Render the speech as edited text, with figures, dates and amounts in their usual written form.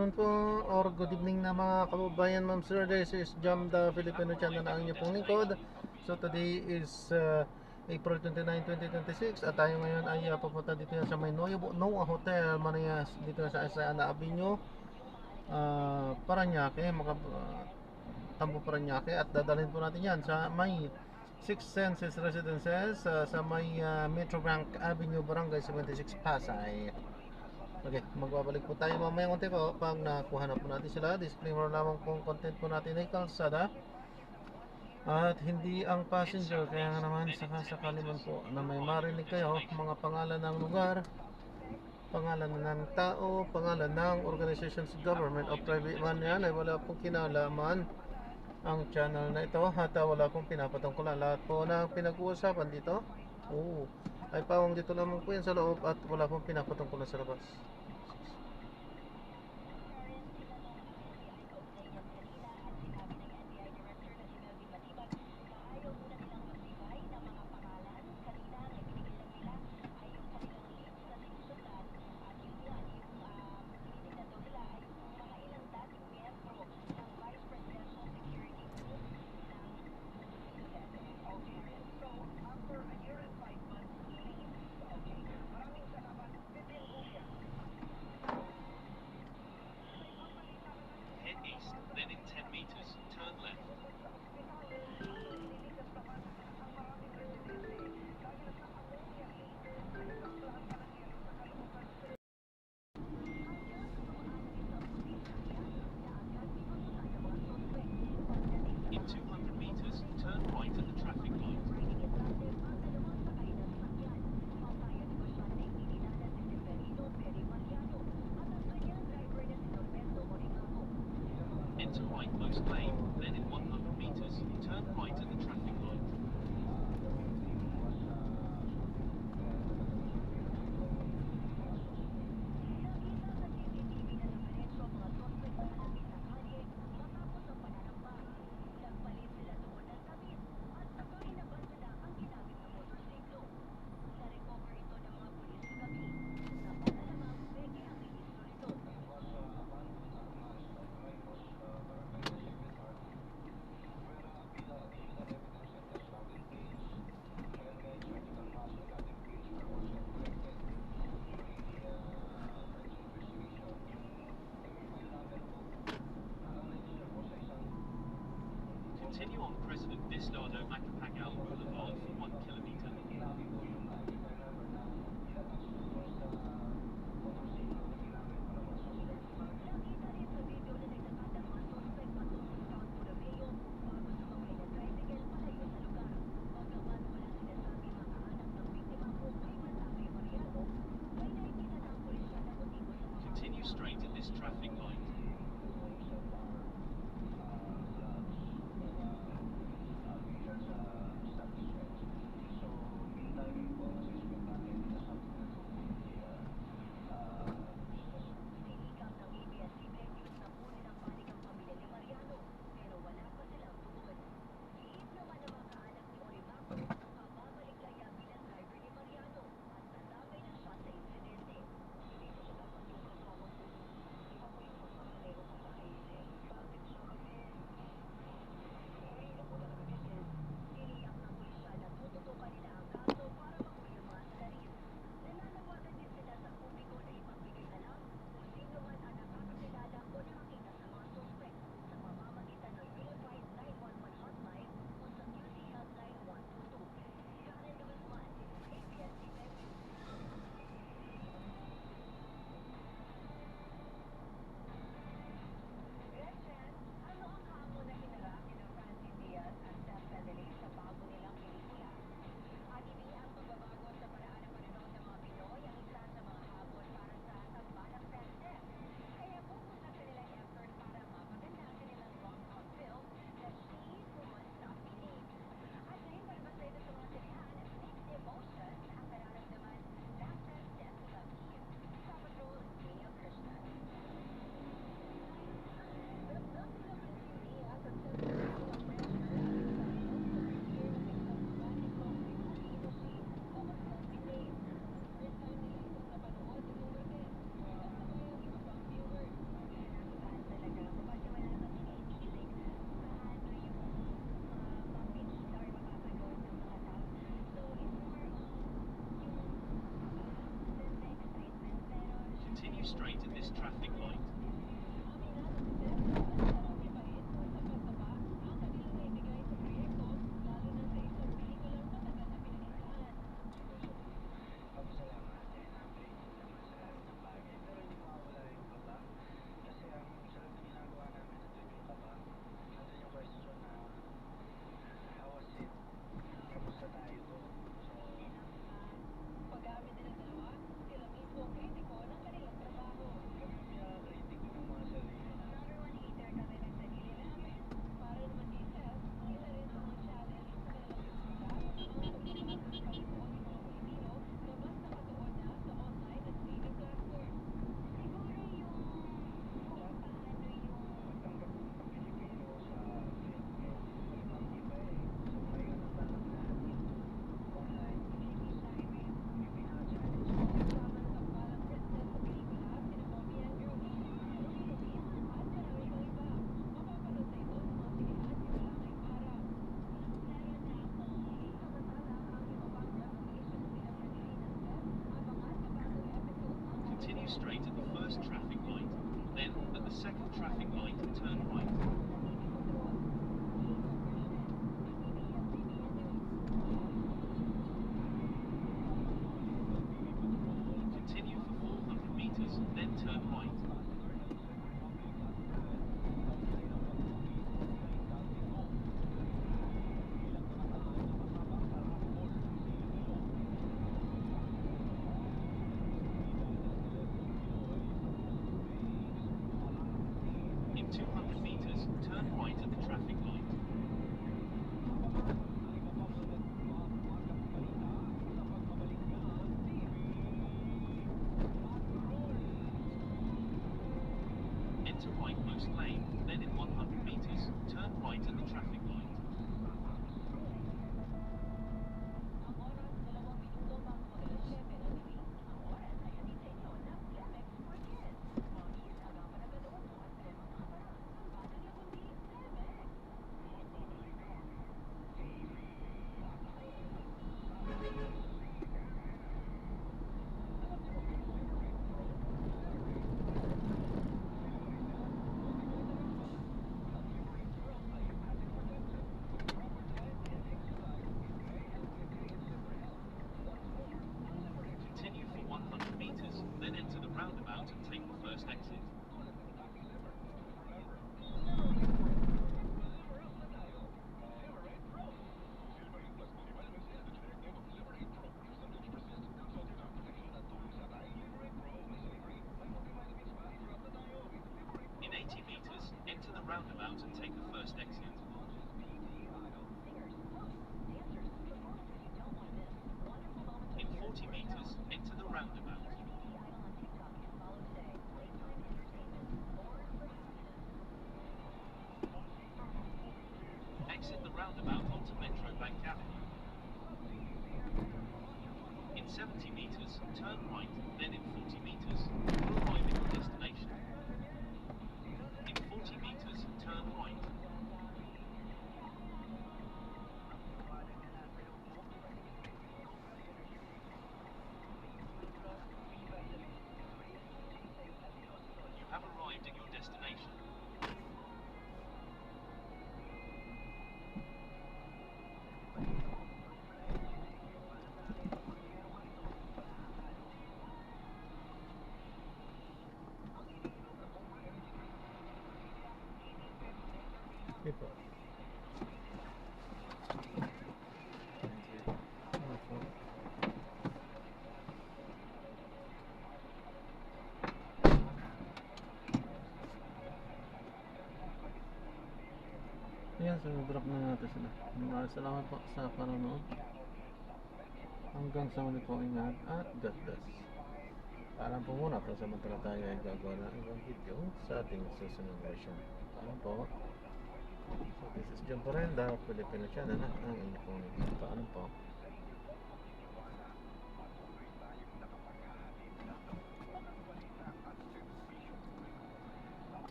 Po or good evening na mga kababayan, ma'am sir. This is Jam the Filipino channel na ang inyong pong lingkod. So today is April 29, 2026 at tayo ngayon ay papunta dito sa may Noa Hotel Manayas dito sa Ana Avenue, Parañaque, Tambo Parañaque, at dadalhin po natin yan sa may Six Senses Residences sa may Metrobank Avenue, Barangay 76, Pasay. Okay, magbabalik po tayo mamaya konti po pag nakuha na po natin sila. Disclaimer lamang po, content po natin ay kalsada at hindi ang passenger. Kaya nga naman sakasakali man po na may marinig kayo mga pangalan ng lugar, pangalan ng tao, pangalan ng organizations, government o private man, yan ay wala pong kinalaman ang channel na ito at wala pong pinapatungkulan. Lahat po na pinag-uusapan dito ay pawang dito lamang po yan sa loob at wala pong pinapatungkulan sa labas. Head east, then in 10 meters, turn left. In 200 meters, turn right at the traffic light. Enter right most lane, then in 100 meters, turn right at the traffic light. Continue on President Bisdardo Macapagal Boulevard for 1 kilometer. Continue straight at this traffic light. straight at this traffic light. Continue straight at the first traffic light, then at the second traffic light, turn right. Continue for 400 meters, then turn right. In 200 meters, turn right at the traffic light. Enter rightmost lane, then in 100 meters, turn right at the traffic light. Continue for 100 meters, then enter the roundabout and take the first exit. In 80 meters, enter the roundabout and take the first exit. In 40 meters, enter the roundabout. Exit the roundabout onto Metro Bank Avenue. In 70 meters, turn right, then in 40 meters, you'll arrive at your destination. In 40 meters, turn right. You have arrived at your destination. Okay po. Ayan, so drop na natin sila. Maraming salamat po sa panonood. Hanggang sa muli po, ingat at God bless. Paalam po muna kung samantala tayo ay gagawa ng ibang video sa ating susunod version. Paalam po. So this is John Porenda, Filipino Channel, ang inyong pong paalam po.